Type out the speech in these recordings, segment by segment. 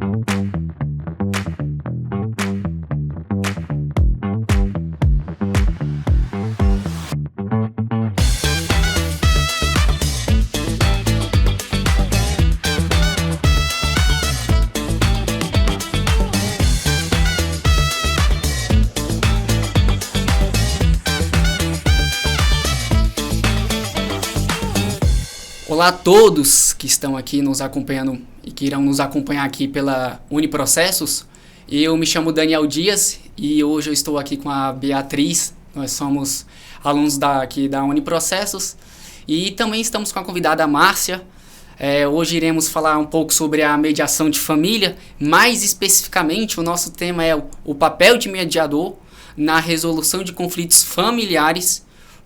Olá a todos que estão aqui nos acompanhando e que irão nos acompanhar aqui pela Uniprocessos. Eu me chamo Daniel Dias e hoje eu estou aqui com a Beatriz. Nós somos alunos aqui da Uniprocessos e também estamos com a convidada Márcia. Hoje iremos falar um pouco sobre a mediação de família. Mais especificamente, o nosso tema é o papel de mediador na resolução de conflitos familiares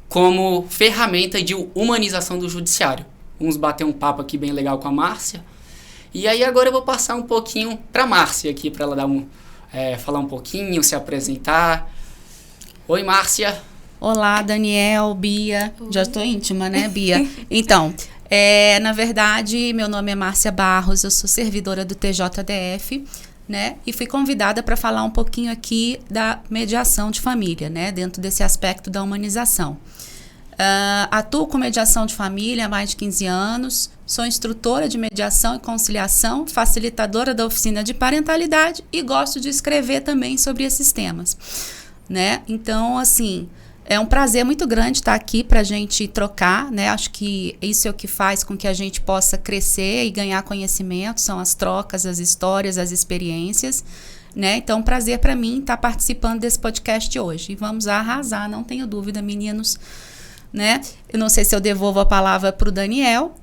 como ferramenta de humanização do judiciário. Vamos bater um papo aqui bem legal com a Márcia. E aí agora eu vou passar um pouquinho para a Márcia aqui, para ela dar falar um pouquinho, se apresentar. Oi, Márcia. Olá, Daniel, Bia. Já estou íntima, né, Bia? Então, na verdade, meu nome é Márcia Barros, eu sou servidora do TJDF, né? E fui convidada para falar um pouquinho aqui da mediação de família, né? Dentro desse aspecto da humanização. Atuo com mediação de família há mais de 15 anos, sou instrutora de mediação e conciliação, facilitadora da oficina de parentalidade e gosto de escrever também sobre esses temas, né? Então, assim, é um prazer muito grande estar aqui para a gente trocar, né? Acho que isso é o que faz com que a gente possa crescer e ganhar conhecimento, são as trocas, as histórias, as experiências, né? Então, prazer para mim estar participando desse podcast hoje. E vamos arrasar, não tenho dúvida, meninos, né? Eu não sei se eu devolvo a palavra para o Daniel.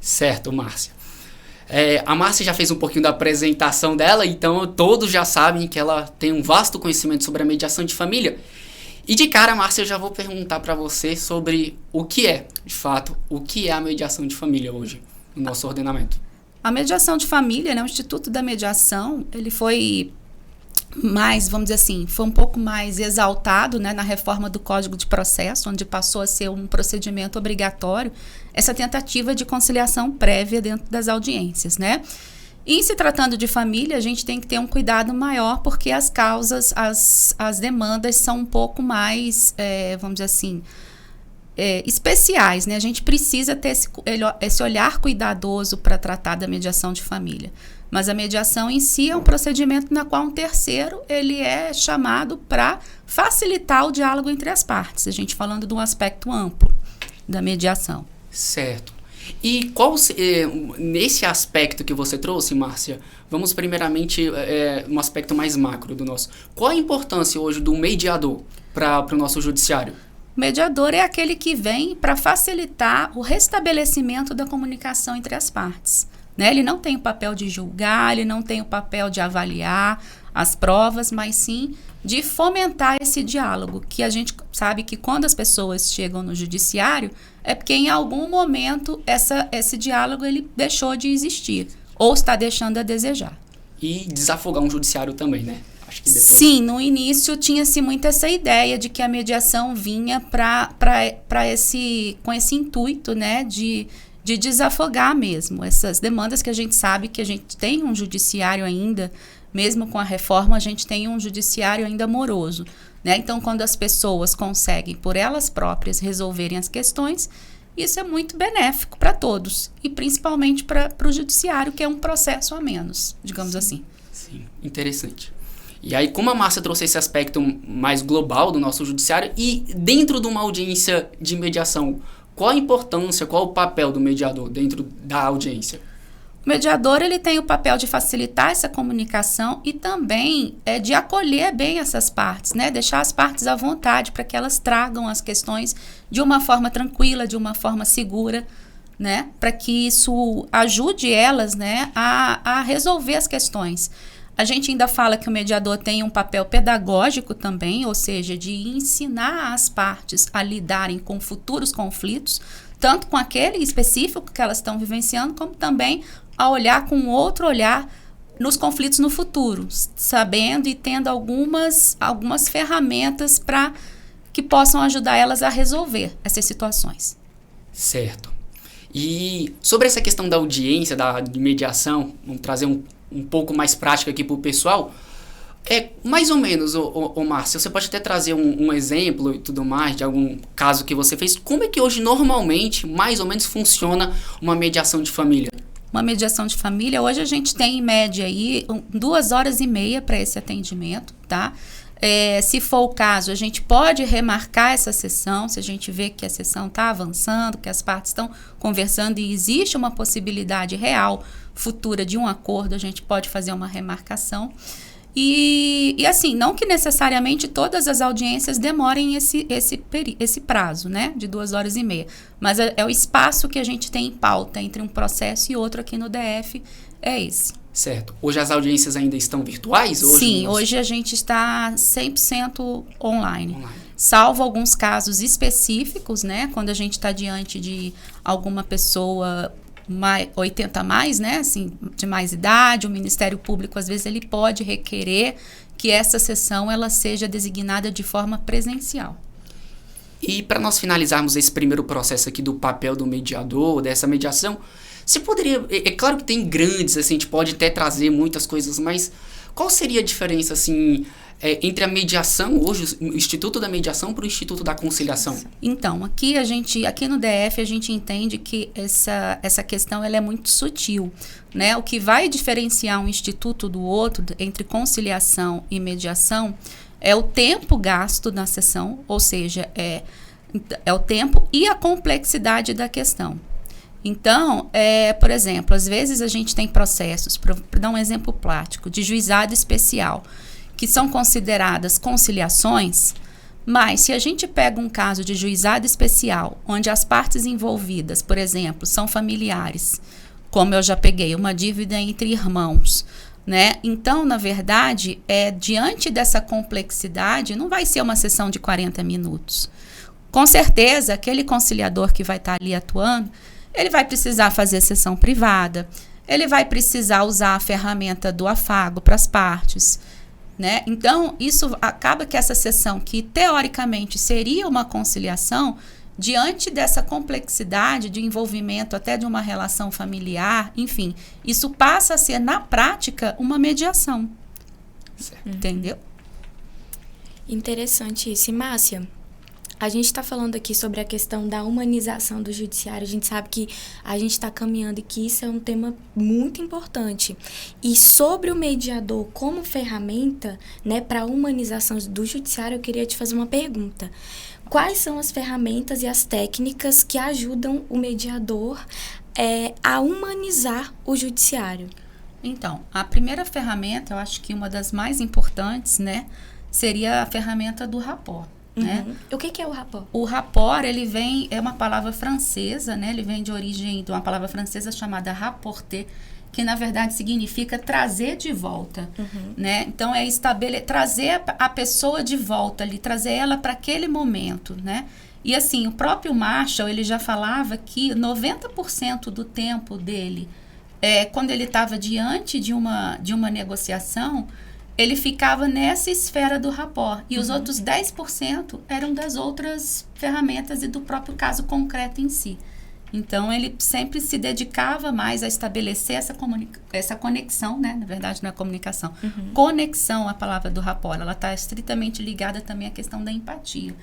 Certo, Márcia. A Márcia já fez um pouquinho da apresentação dela, então todos já sabem que ela tem um vasto conhecimento sobre a mediação de família. E de cara, Márcia, eu já vou perguntar para você sobre o que é, de fato, o que é a mediação de família hoje no nosso ordenamento. A mediação de família, né, o Instituto da Mediação, ele foi mais, vamos dizer assim, foi um pouco mais exaltado, né, na reforma do Código de Processo, onde passou a ser um procedimento obrigatório, essa tentativa de conciliação prévia dentro das audiências, né? E em se tratando de família, a gente tem que ter um cuidado maior, porque as causas, as demandas são um pouco mais, vamos dizer assim, especiais, né? A gente precisa ter esse olhar cuidadoso para tratar da mediação de família. Mas a mediação em si é um procedimento na qual um terceiro ele é chamado para facilitar o diálogo entre as partes. A gente falando de um aspecto amplo da mediação. Certo. E nesse aspecto que você trouxe, Márcia, vamos primeiramente um aspecto mais macro do nosso. Qual a importância hoje do mediador para o nosso judiciário? O mediador é aquele que vem para facilitar o restabelecimento da comunicação entre as partes, né? Ele não tem o papel de julgar, ele não tem o papel de avaliar as provas, mas sim de fomentar esse diálogo, que a gente sabe que quando as pessoas chegam no judiciário, é porque em algum momento esse diálogo ele deixou de existir, ou está deixando a desejar. E desafogar um judiciário também, né? Acho que depois... Sim, no início tinha-se muito essa ideia de que a mediação vinha com esse intuito, né, de desafogar mesmo essas demandas que a gente sabe que a gente tem um judiciário ainda, mesmo com a reforma, a gente tem um judiciário ainda moroso, né? Então, quando as pessoas conseguem, por elas próprias, resolverem as questões, isso é muito benéfico para todos, e principalmente para o judiciário, que é um processo a menos, digamos assim. Sim, interessante. E aí, como a Márcia trouxe esse aspecto mais global do nosso judiciário, e dentro de uma audiência de mediação, qual a importância, qual o papel do mediador dentro da audiência? O mediador ele tem o papel de facilitar essa comunicação e também de acolher bem essas partes, né? Deixar as partes à vontade para que elas tragam as questões de uma forma tranquila, de uma forma segura, né? Para que isso ajude elas, né, a resolver as questões. A gente ainda fala que o mediador tem um papel pedagógico também, ou seja, de ensinar as partes a lidarem com futuros conflitos, tanto com aquele específico que elas estão vivenciando, como também a olhar com outro olhar nos conflitos no futuro, sabendo e tendo algumas ferramentas para que possam ajudar elas a resolver essas situações. Certo. E sobre essa questão da audiência, de mediação, vamos trazer um pouco mais prática aqui para o pessoal, mais ou menos, Márcia, você pode até trazer um exemplo e tudo mais de algum caso que você fez. Como é que hoje, normalmente, mais ou menos, funciona uma mediação de família? Uma mediação de família, hoje a gente tem em média aí 2h30 para esse atendimento, tá? Se for o caso, a gente pode remarcar essa sessão, se a gente vê que a sessão está avançando, que as partes estão conversando e existe uma possibilidade real, futura, de um acordo, a gente pode fazer uma remarcação. E assim, não que necessariamente todas as audiências demorem esse prazo, né, de 2h30, mas é o espaço que a gente tem em pauta entre um processo e outro aqui no DF, é esse. Certo. Hoje as audiências ainda estão virtuais? Sim, hoje a gente está 100% online. Salvo alguns casos específicos, né, quando a gente está diante de alguma pessoa 80 a mais, né, assim, de mais idade, o Ministério Público, às vezes, ele pode requerer que essa sessão ela seja designada de forma presencial. E para nós finalizarmos esse primeiro processo aqui do papel do mediador, dessa mediação, você poderia, é claro que tem grandes, assim, a gente pode até trazer muitas coisas, mas qual seria a diferença, assim, entre a mediação, hoje, o Instituto da Mediação para o Instituto da Conciliação? Então, aqui no DF, a gente entende que essa questão ela é muito sutil, né? O que vai diferenciar um instituto do outro, entre conciliação e mediação, é o tempo gasto na sessão, ou seja, é o tempo e a complexidade da questão. Então, por exemplo, às vezes a gente tem processos, para dar um exemplo prático, de juizado especial, que são consideradas conciliações, mas se a gente pega um caso de juizado especial, onde as partes envolvidas, por exemplo, são familiares, como eu já peguei, uma dívida entre irmãos, né? Então, na verdade, diante dessa complexidade, não vai ser uma sessão de 40 minutos. Com certeza, aquele conciliador que vai estar ali atuando, ele vai precisar fazer sessão privada, ele vai precisar usar a ferramenta do afago para as partes, né? Então, isso acaba que essa sessão, que teoricamente seria uma conciliação, diante dessa complexidade de envolvimento até de uma relação familiar, enfim, isso passa a ser, na prática, uma mediação. Certo. Entendeu? Interessante isso. E, Márcia, a gente está falando aqui sobre a questão da humanização do judiciário. A gente sabe que a gente está caminhando e que isso é um tema muito importante. E sobre o mediador como ferramenta, né, para a humanização do judiciário, eu queria te fazer uma pergunta. Quais são as ferramentas e as técnicas que ajudam o mediador a humanizar o judiciário? Então, a primeira ferramenta, eu acho que uma das mais importantes, né, seria a ferramenta do rapport. Né? O que é o rapport? O rapport, é uma palavra francesa, né? Ele vem de origem de uma palavra francesa chamada rapporter, que na verdade significa trazer de volta, né? Então trazer a pessoa de volta ali, trazer ela para aquele momento, né? E assim, o próprio Marshall, ele já falava que 90% do tempo dele, quando ele estava diante de uma negociação, ele ficava nessa esfera do rapport. E os outros 10% eram das outras ferramentas e do próprio caso concreto em si. Então, ele sempre se dedicava mais a estabelecer essa conexão, né? Na verdade, não é comunicação. Conexão, a palavra do rapport. Ela está estritamente ligada também à questão da empatia.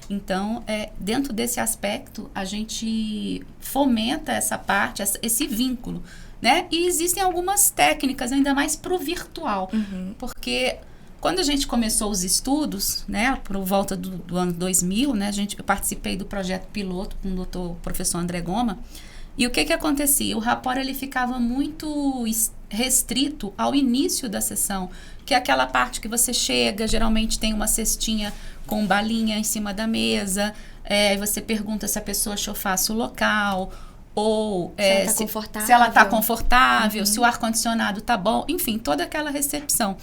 Então, dentro desse aspecto, a gente fomenta essa parte, esse vínculo, né? E existem algumas técnicas, ainda mais para o virtual, porque quando a gente começou os estudos, né, por volta do ano 2000, né, eu participei do projeto piloto com o professor André Goma, e o que acontecia? O rapport ele ficava muito restrito ao início da sessão, que é aquela parte que você chega, geralmente tem uma cestinha com balinha em cima da mesa, você pergunta se a pessoa achou fácil o local, ou se ela está confortável, se o ar-condicionado está bom, enfim, toda aquela recepção.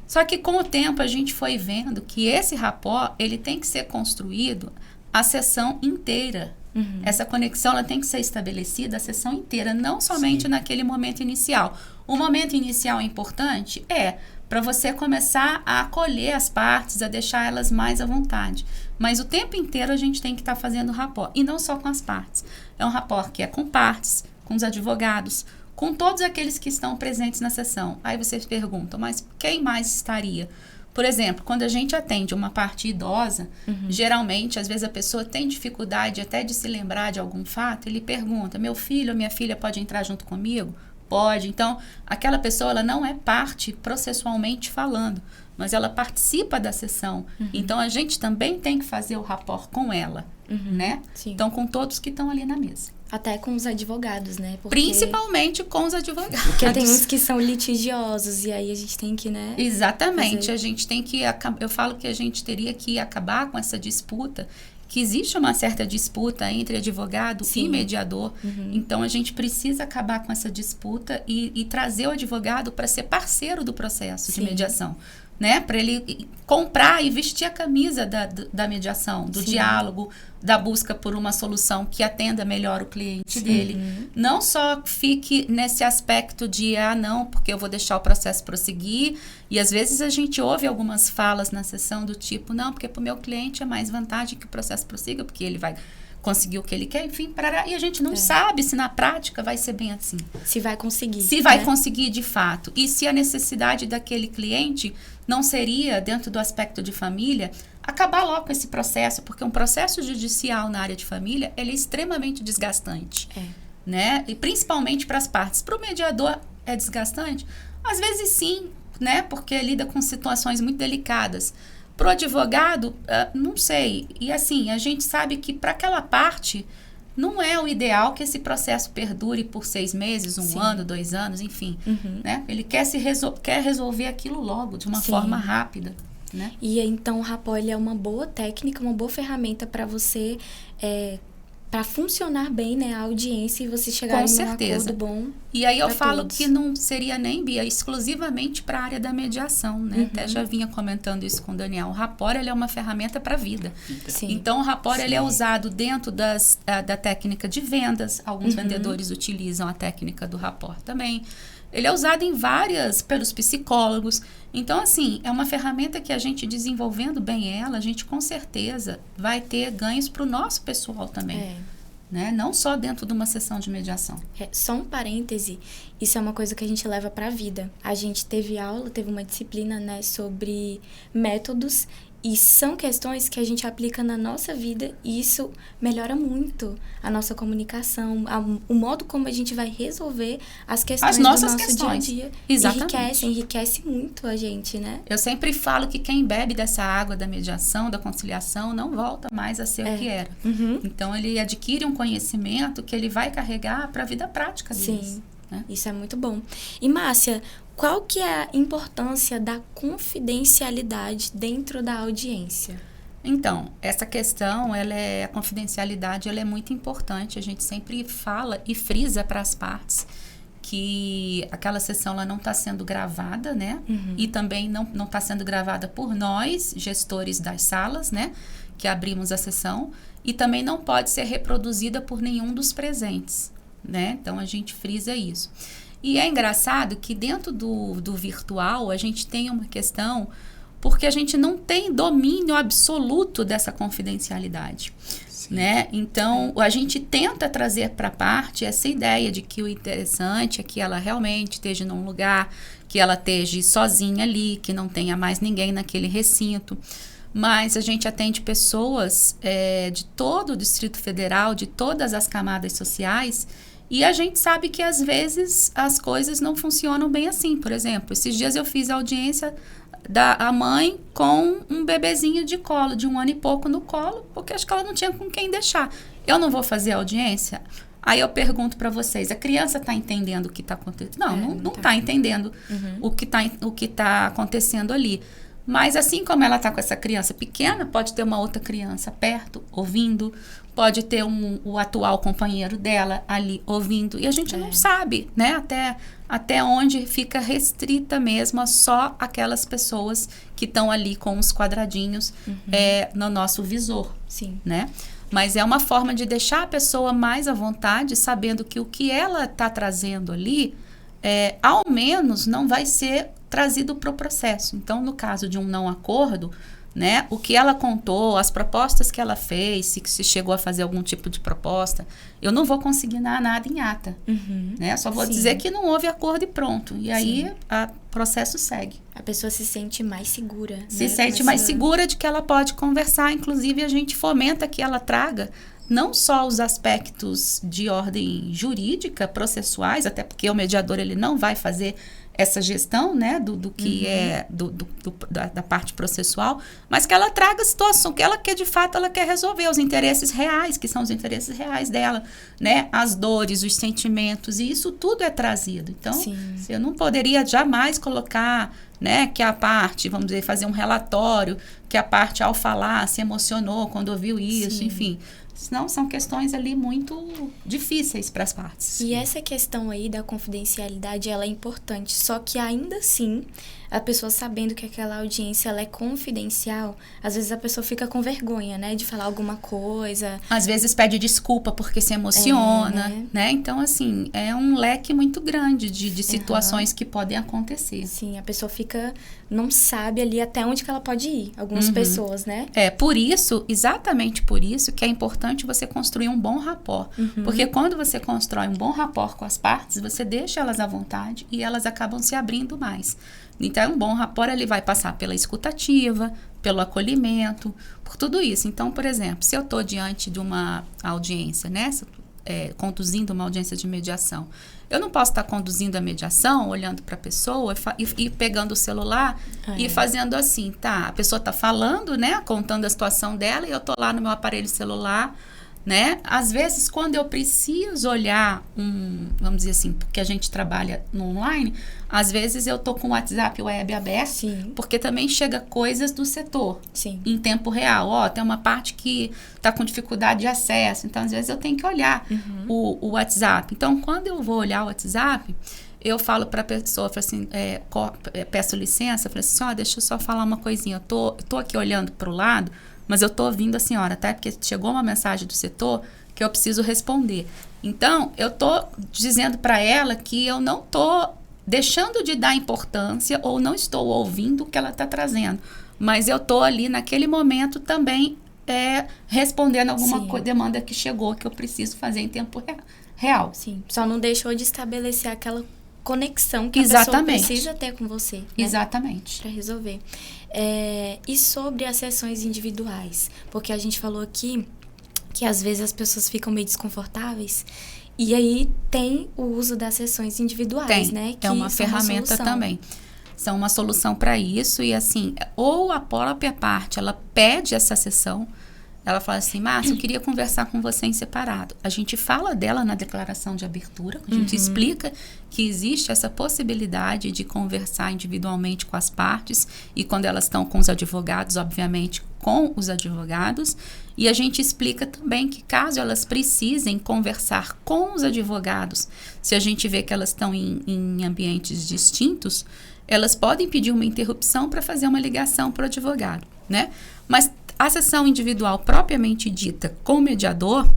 Só que com o tempo a gente foi vendo que esse rapport, ele tem que ser construído a sessão inteira. Essa conexão ela tem que ser estabelecida a sessão inteira, não somente naquele momento inicial. O momento inicial é importante? Para você começar a acolher as partes, a deixar elas mais à vontade. Mas o tempo inteiro a gente tem que estar fazendo rapport, e não só com as partes. É um rapport que é com partes, com os advogados, com todos aqueles que estão presentes na sessão. Aí vocês perguntam, mas quem mais estaria? Por exemplo, quando a gente atende uma parte idosa, geralmente, às vezes a pessoa tem dificuldade até de se lembrar de algum fato, ele pergunta, meu filho ou minha filha pode entrar junto comigo? Pode. Então, aquela pessoa ela não é parte processualmente falando, mas ela participa da sessão. Então, a gente também tem que fazer o rapport com ela, né? Sim. Então, com todos que estão ali na mesa. Até com os advogados, né? Principalmente com os advogados. Porque tem uns que são litigiosos e aí a gente tem que, né? Exatamente. A gente tem que... Eu falo que a gente teria que acabar com essa disputa, que existe uma certa disputa entre advogado e mediador. Então, a gente precisa acabar com essa disputa e trazer o advogado para ser parceiro do processo de mediação. Né? Para ele comprar e vestir a camisa da mediação, do diálogo, da busca por uma solução que atenda melhor o cliente dele. Não só fique nesse aspecto de, não, porque eu vou deixar o processo prosseguir. E às vezes a gente ouve algumas falas na sessão do tipo, não, porque para o meu cliente é mais vantagem que o processo prossiga, porque ele vai conseguir o que ele quer, enfim, e a gente não sabe se na prática vai ser bem assim. Se vai conseguir. Se vai conseguir de fato. E se a necessidade daquele cliente não seria, dentro do aspecto de família, acabar logo com esse processo, porque um processo judicial na área de família, ele é extremamente desgastante. Né? E principalmente para as partes. Para o mediador é desgastante? Às vezes sim, né? Porque lida com situações muito delicadas. Para o advogado, não sei. E assim, a gente sabe que para aquela parte, não é o ideal que esse processo perdure por 6 meses, 1 ano, 2 anos, enfim. Né? Ele quer resolver aquilo logo, de uma forma rápida. Né? E então o rapport é uma boa técnica, uma boa ferramenta para você... para funcionar bem, né, a audiência e você chegar em um acordo bom. E aí eu falo todos. Que não seria nem, Bia, exclusivamente para a área da mediação, né? Até já vinha comentando isso com o Daniel. O rapport, ele é uma ferramenta para a vida. Sim. Então, o rapport, ele é usado dentro da técnica de vendas. Alguns vendedores utilizam a técnica do rapport também. Ele é usado pelos psicólogos. Então, assim, é uma ferramenta que a gente desenvolvendo bem ela, a gente com certeza vai ter ganhos para o nosso pessoal também. Né? Não só dentro de uma sessão de mediação. Só um parêntese, isso é uma coisa que a gente leva para a vida. A gente teve uma disciplina, né, sobre métodos. E são questões que a gente aplica na nossa vida e isso melhora muito a nossa comunicação, o modo como a gente vai resolver as questões do nosso dia a dia. Exatamente. Enriquece muito a gente, né? Eu sempre falo que quem bebe dessa água da mediação, da conciliação, não volta mais a ser o que era. Então, ele adquire um conhecimento que ele vai carregar para a vida prática deles. Sim, né? Isso é muito bom. E, Márcia, qual que é a importância da confidencialidade dentro da audiência? Então, essa questão, a confidencialidade, ela é muito importante. A gente sempre fala e frisa para as partes que aquela sessão ela não está sendo gravada, né? E também não está sendo gravada por nós, gestores das salas, né? Que abrimos a sessão. E também não pode ser reproduzida por nenhum dos presentes, né? Então, a gente frisa isso. E é engraçado que dentro do virtual a gente tem uma questão porque a gente não tem domínio absoluto dessa confidencialidade, né? Então, a gente tenta trazer para a parte essa ideia de que o interessante é que ela realmente esteja num lugar, que ela esteja sozinha ali, que não tenha mais ninguém naquele recinto. Mas a gente atende pessoas de todo o Distrito Federal, de todas as camadas sociais. E a gente sabe que, às vezes, as coisas não funcionam bem assim. Por exemplo, esses dias eu fiz a audiência da mãe com um bebezinho de colo, de 1 ano e pouco no colo, porque acho que ela não tinha com quem deixar. Eu não vou fazer a audiência? Aí eu pergunto para vocês, a criança está entendendo o que está acontecendo? Não está entendendo o que está acontecendo ali. Mas assim como ela está com essa criança pequena, pode ter uma outra criança perto, ouvindo, pode ter o atual companheiro dela ali ouvindo, e a gente não sabe, né, até onde fica restrita mesmo a só aquelas pessoas que estão ali com os quadradinhos no nosso visor. Sim. Né? Mas é uma forma de deixar a pessoa mais à vontade, sabendo que o que ela está trazendo ali, ao menos não vai ser trazido para o processo. Então, no caso de um não acordo, né? O que ela contou, as propostas que ela fez, se chegou a fazer algum tipo de proposta, eu não vou consignar nada em ata, né? Só vou dizer que não houve acordo e pronto. E aí, o processo segue. A pessoa se sente mais segura. Se sente mais segura de que ela pode conversar. Inclusive, a gente fomenta que ela traga não só os aspectos de ordem jurídica, processuais, até porque o mediador ele não vai fazer essa gestão, né, do que é da parte processual, mas que ela traga a situação que ela quer, de fato, ela quer resolver, os interesses reais, que são os interesses reais dela, né, as dores, os sentimentos, e isso tudo é trazido. Então, eu não poderia jamais colocar, né, que a parte, vamos dizer, fazer um relatório, que a parte, ao falar, se emocionou quando ouviu isso, enfim. Senão, são questões ali muito difíceis para as partes. E essa questão aí da confidencialidade, ela é importante. Só que ainda assim, a pessoa sabendo que aquela audiência ela é confidencial, às vezes a pessoa fica com vergonha, né? De falar alguma coisa. Às vezes pede desculpa porque se emociona, né? Então, assim, é um leque muito grande de situações que podem acontecer. Sim, a pessoa não sabe ali até onde que ela pode ir. Algumas pessoas, né? Por isso, exatamente por isso, que é importante você construir um bom rapport. Porque quando você constrói um bom rapport com as partes, você deixa elas à vontade e elas acabam se abrindo mais. Então, um bom rapport, ele vai passar pela escutativa, pelo acolhimento, por tudo isso. Então, por exemplo, se eu estou diante de uma audiência, né? Conduzindo uma audiência de mediação, eu não posso estar conduzindo a mediação, olhando para a pessoa e pegando o celular e fazendo assim, tá? A pessoa está falando, né? Contando a situação dela e eu estou lá no meu aparelho celular, né? Às vezes, quando eu preciso olhar vamos dizer assim, porque a gente trabalha no online, às vezes eu tô com o WhatsApp web aberto, porque também chega coisas do setor, em tempo real. Tem uma parte que tá com dificuldade de acesso, então às vezes eu tenho que olhar o WhatsApp. Então, quando eu vou olhar o WhatsApp, eu falo para a pessoa, assim, peço licença, falo assim, deixa eu só falar uma coisinha, eu tô aqui olhando pro lado, mas eu estou ouvindo a senhora, tá? Porque chegou uma mensagem do setor que eu preciso responder. Então, eu estou dizendo para ela que eu não estou deixando de dar importância ou não estou ouvindo o que ela está trazendo. Mas eu estou ali, naquele momento, também respondendo alguma demanda que chegou, que eu preciso fazer em tempo real. Sim, só não deixou de estabelecer aquela conexão que a pessoa precisa ter com você. Né? Exatamente. Para resolver. E sobre as sessões individuais? Porque a gente falou aqui que às vezes as pessoas ficam meio desconfortáveis e aí tem o uso das sessões individuais, né? Que é uma ferramenta também. São uma solução para isso e assim, ou a própria parte, ela pede essa sessão, ela fala assim, Márcia, eu queria conversar com você em separado. A gente fala dela na declaração de abertura, a gente explica que existe essa possibilidade de conversar individualmente com as partes e quando elas estão com os advogados, obviamente, com os advogados. E a gente explica também que caso elas precisem conversar com os advogados, se a gente vê que elas estão em ambientes distintos, elas podem pedir uma interrupção para fazer uma ligação para o advogado, né? Mas a sessão individual propriamente dita com o mediador,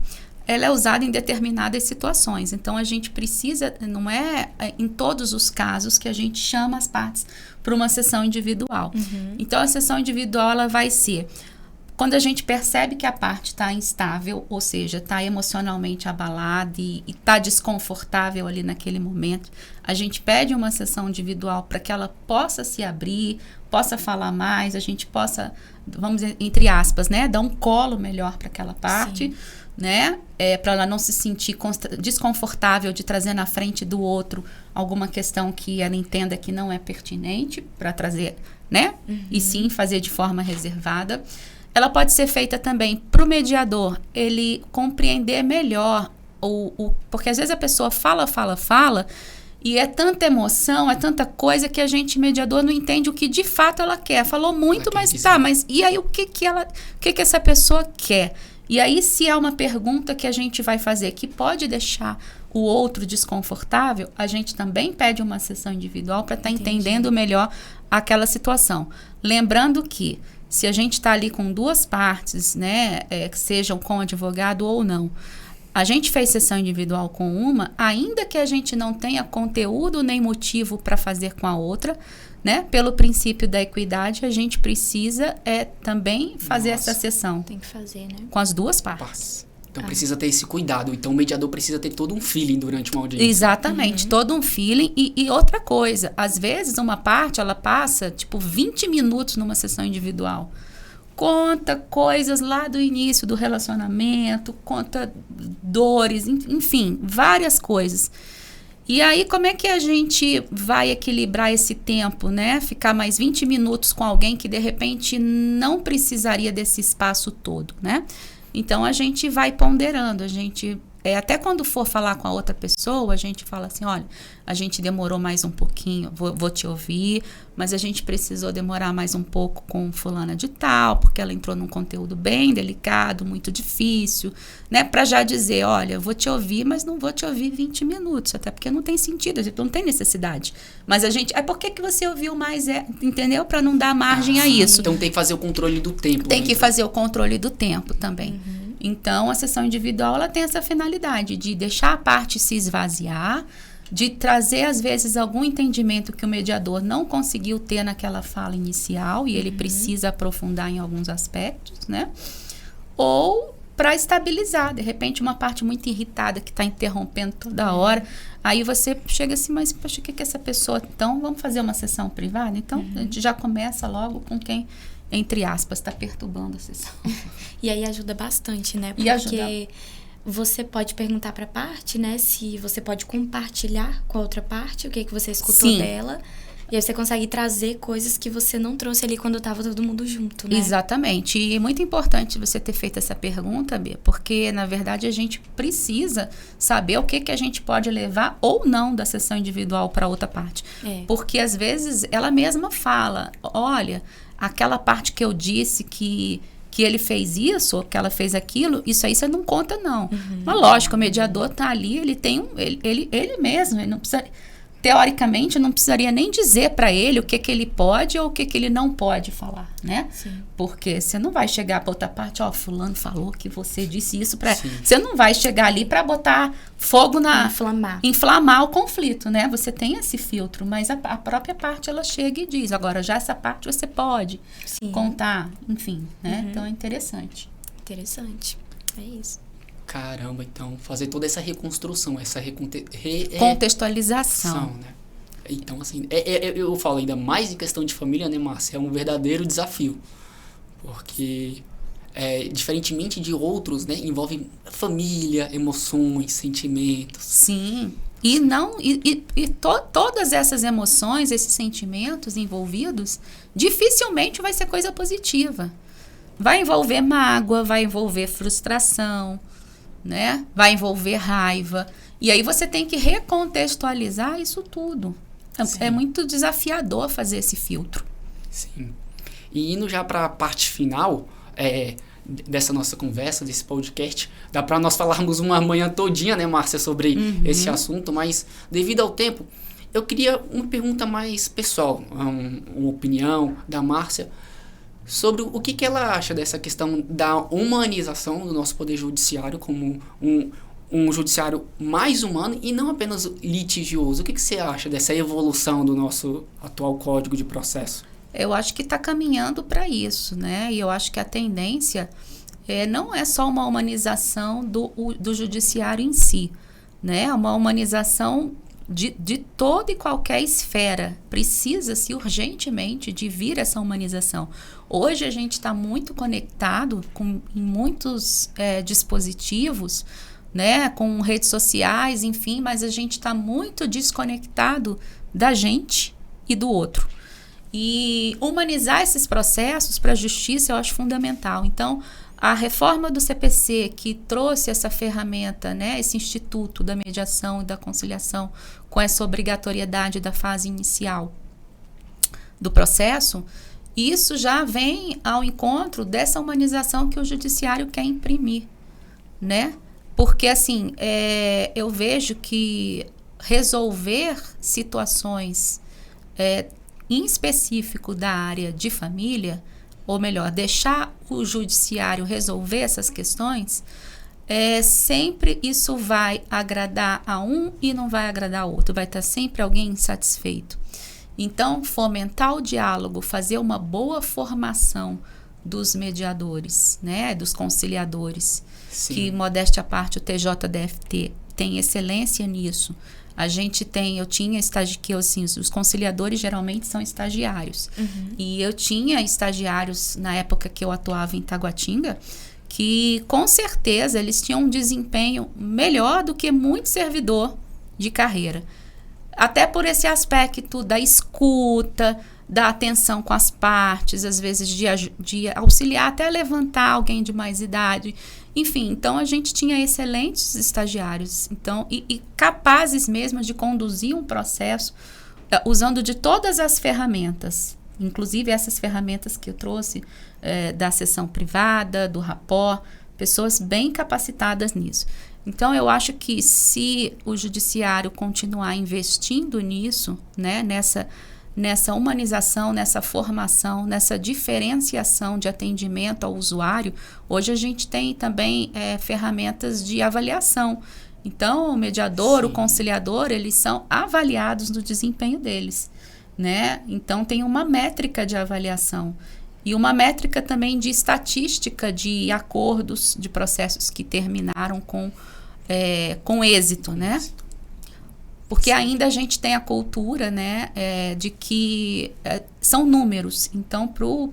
ela é usada em determinadas situações. Então, a gente precisa, não é em todos os casos que a gente chama as partes para uma sessão individual. Então, a sessão individual, ela vai ser quando a gente percebe que a parte está instável, ou seja, está emocionalmente abalada e está desconfortável ali naquele momento, a gente pede uma sessão individual para que ela possa se abrir, possa falar mais, a gente possa, vamos dizer, entre aspas, né, dar um colo melhor para aquela parte, né, para ela não se sentir desconfortável de trazer na frente do outro alguma questão que ela entenda que não é pertinente para trazer, né, e sim fazer de forma reservada. Ela pode ser feita também para o mediador, ele compreender melhor, porque às vezes a pessoa fala, e é tanta emoção, é tanta coisa que a gente, mediador, não entende o que de fato ela quer. Falou muito, mas mas e aí o que essa pessoa quer? E aí, se é uma pergunta que a gente vai fazer que pode deixar o outro desconfortável, a gente também pede uma sessão individual para estar entendendo melhor aquela situação. Lembrando que se a gente está ali com duas partes, né, que sejam com advogado ou não, a gente fez sessão individual com uma, ainda que a gente não tenha conteúdo nem motivo para fazer com a outra, né? Pelo princípio da equidade, a gente precisa também fazer essa sessão. Tem que fazer, né? Com as duas partes. Então precisa ter esse cuidado. Então o mediador precisa ter todo um feeling durante uma audiência. Exatamente, todo um feeling. E outra coisa, às vezes uma parte, ela passa, 20 minutos numa sessão individual. Conta coisas lá do início do relacionamento, conta dores, enfim, várias coisas. E aí, como é que a gente vai equilibrar esse tempo, né? Ficar mais 20 minutos com alguém que, de repente, não precisaria desse espaço todo, né? Então, a gente vai ponderando, até quando for falar com a outra pessoa, a gente fala assim, olha, a gente demorou mais um pouquinho, vou te ouvir, mas a gente precisou demorar mais um pouco com fulana de tal, porque ela entrou num conteúdo bem delicado, muito difícil, né? Para já dizer, olha, eu vou te ouvir, mas não vou te ouvir 20 minutos, até porque não tem sentido, a gente não tem necessidade. Mas por que você ouviu mais, entendeu? Para não dar margem a isso. Então tem que fazer o controle do tempo. Tem que fazer o controle do tempo também. Então, a sessão individual, ela tem essa finalidade de deixar a parte se esvaziar, de trazer, às vezes, algum entendimento que o mediador não conseguiu ter naquela fala inicial e ele precisa aprofundar em alguns aspectos, né? Ou para estabilizar, de repente, uma parte muito irritada que está interrompendo toda hora. Aí você chega assim, mas poxa, o que essa pessoa... Então, vamos fazer uma sessão privada? Então, a gente já começa logo com quem... entre aspas, está perturbando a sessão. E aí ajuda bastante, né? Porque você pode perguntar para a parte, né? Se você pode compartilhar com a outra parte o que você escutou dela. E aí você consegue trazer coisas que você não trouxe ali quando estava todo mundo junto, né? Exatamente. E é muito importante você ter feito essa pergunta, Bia, porque, na verdade, a gente precisa saber o que a gente pode levar ou não da sessão individual para outra parte. Porque, às vezes, ela mesma fala, olha... aquela parte que eu disse que ele fez isso, ou que ela fez aquilo, isso aí você não conta, não. Mas lógico, o mediador está ali, ele tem ele mesmo, ele não precisa, teoricamente, não precisaria nem dizer para ele o que ele pode ou o que ele não pode falar, né? Sim. Porque você não vai chegar para outra parte, fulano falou que você disse isso para... Você não vai chegar ali para botar fogo inflamar o conflito, né? Você tem esse filtro, mas a própria parte ela chega e diz, agora já essa parte você pode contar, enfim, né? Então é interessante. Interessante, é isso. Caramba, então, fazer toda essa reconstrução, essa contextualização, né? Então, assim, eu falo ainda mais em questão de família, né, Márcia? É um verdadeiro desafio, porque, diferentemente de outros, né, envolve família, emoções, sentimentos. Sim, todas essas emoções, esses sentimentos envolvidos, dificilmente vai ser coisa positiva. Vai envolver mágoa, vai envolver frustração, né? Vai envolver raiva. E aí você tem que recontextualizar isso tudo. É muito desafiador fazer esse filtro. Sim. E indo já para a parte final dessa nossa conversa, desse podcast, dá para nós falarmos uma manhã todinha, né, Márcia, sobre esse assunto, mas devido ao tempo, eu queria uma pergunta mais pessoal, uma opinião da Márcia sobre o que ela acha dessa questão da humanização do nosso poder judiciário como um judiciário mais humano e não apenas litigioso. O que você acha dessa evolução do nosso atual Código de Processo? Eu acho que está caminhando para isso, né? E eu acho que a tendência não é só uma humanização do judiciário em si, né? É uma humanização de toda e qualquer esfera. Precisa-se urgentemente de vir essa humanização. Hoje a gente está muito conectado em muitos dispositivos, né, com redes sociais, enfim, mas a gente está muito desconectado da gente e do outro. E humanizar esses processos para a justiça eu acho fundamental. Então, a reforma do CPC, que trouxe essa ferramenta, né, esse instituto da mediação e da conciliação com essa obrigatoriedade da fase inicial do processo, isso já vem ao encontro dessa humanização que o judiciário quer imprimir, né? Porque, assim, eu vejo que resolver situações em específico da área de família, ou melhor, deixar o judiciário resolver essas questões, sempre isso vai agradar a um e não vai agradar a outro. Vai estar sempre alguém insatisfeito. Então, fomentar o diálogo, fazer uma boa formação dos mediadores, né, dos conciliadores, Sim. que, modéstia à parte, o TJDFT tem excelência nisso. Eu tinha os conciliadores geralmente são estagiários. E eu tinha estagiários na época que eu atuava em Taguatinga, que com certeza eles tinham um desempenho melhor do que muito servidor de carreira. Até por esse aspecto da escuta, da atenção com as partes, às vezes de auxiliar até levantar alguém de mais idade. Enfim, então a gente tinha excelentes estagiários, então, e capazes mesmo de conduzir um processo usando de todas as ferramentas, inclusive essas ferramentas que eu trouxe da sessão privada, do Rapó, pessoas bem capacitadas nisso. Então, eu acho que se o judiciário continuar investindo nisso, né, nessa humanização, nessa formação, nessa diferenciação de atendimento ao usuário, hoje a gente tem também ferramentas de avaliação. Então, o mediador, o conciliador, eles são avaliados no desempenho deles, né? Então, tem uma métrica de avaliação e uma métrica também de estatística de acordos, de processos que terminaram com êxito, né? Porque ainda a gente tem a cultura, né, de que são números. Então, pro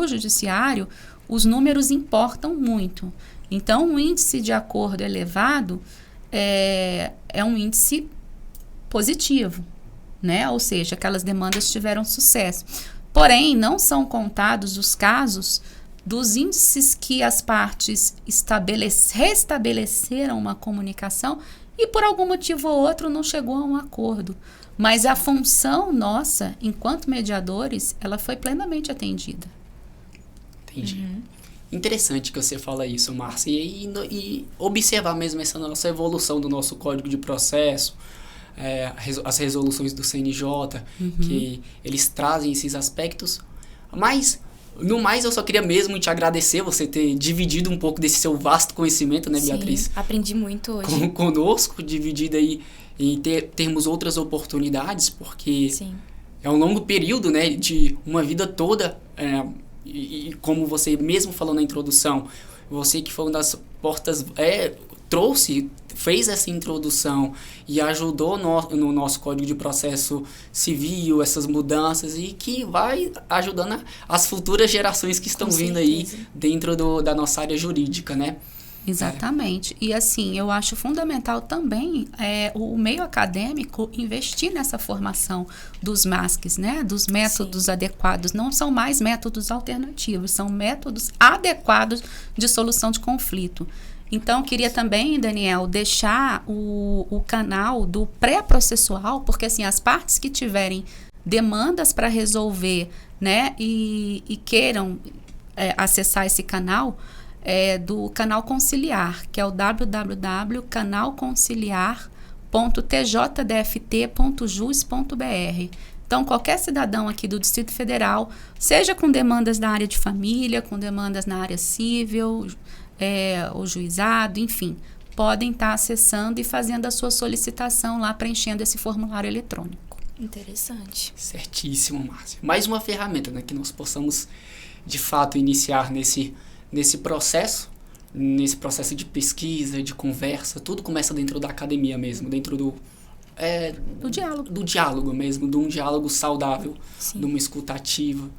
judiciário, os números importam muito. Então, um índice de acordo elevado é um índice positivo, né? Ou seja, aquelas demandas tiveram sucesso. Porém, não são contados os casos dos índices que as partes restabeleceram uma comunicação e por algum motivo ou outro não chegou a um acordo. Mas a função nossa, enquanto mediadores, ela foi plenamente atendida. Entendi. Interessante que você fala isso, Márcia. E observar mesmo essa nossa evolução do nosso Código de Processo, as resoluções do CNJ, que eles trazem esses aspectos. Mas, no mais, eu só queria mesmo te agradecer você ter dividido um pouco desse seu vasto conhecimento, né, Beatriz? Sim, aprendi muito hoje. Conosco, dividido aí em termos outras oportunidades, porque Sim. é um longo período, né, de uma vida toda, e como você mesmo falou na introdução, você que foi uma das portas, fez essa introdução e ajudou no nosso Código de Processo Civil, essas mudanças, e que vai ajudando as futuras gerações que estão vindo aí dentro da nossa área jurídica, né? Exatamente. E assim, eu acho fundamental também o meio acadêmico investir nessa formação dos MASCs, né? Dos métodos adequados. Não são mais métodos alternativos, são métodos adequados de solução de conflito. Então, queria também, Daniel, deixar o canal do pré-processual, porque assim, as partes que tiverem demandas para resolver, né, e queiram acessar esse canal, do canal conciliar, que é o www.canalconciliar.tjdft.jus.br. Então, qualquer cidadão aqui do Distrito Federal, seja com demandas na área de família, com demandas na área civil, o juizado, enfim, podem estar acessando e fazendo a sua solicitação lá, preenchendo esse formulário eletrônico. Interessante. Certíssimo, Márcia. Mais uma ferramenta, né, que nós possamos, de fato, iniciar nesse processo de pesquisa, de conversa. Tudo começa dentro da academia mesmo, dentro do diálogo. Do diálogo mesmo, de um diálogo saudável, Sim. de uma escuta ativa,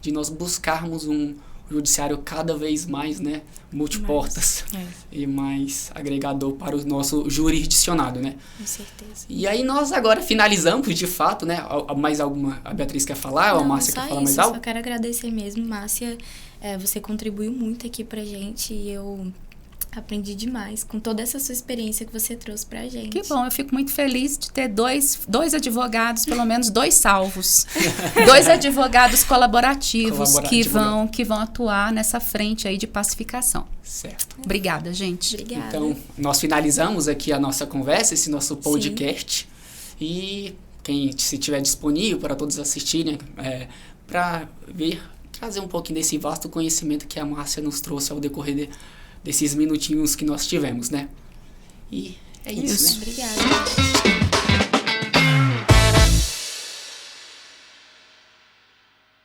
de nós buscarmos um judiciário cada vez mais, né, multiportas e mais agregador para o nosso jurisdicionado, né? Com certeza. E aí nós agora finalizamos, de fato, né? Mais alguma? A Beatriz quer falar? Ou a Márcia quer falar mais algo? Só quero agradecer mesmo, Márcia. Você contribuiu muito aqui pra gente e eu aprendi demais com toda essa sua experiência que você trouxe pra gente. Que bom, eu fico muito feliz de ter dois advogados, pelo menos 2 salvos. 2 advogados colaborativos que vão atuar nessa frente aí de pacificação. Certo. Obrigada, gente. Obrigada. Então, nós finalizamos aqui a nossa conversa, esse nosso podcast. Sim. E se estiver disponível para todos assistirem, para trazer um pouquinho desse vasto conhecimento que a Márcia nos trouxe ao decorrer desses minutinhos que nós tivemos, né? E é isso, né? Obrigada.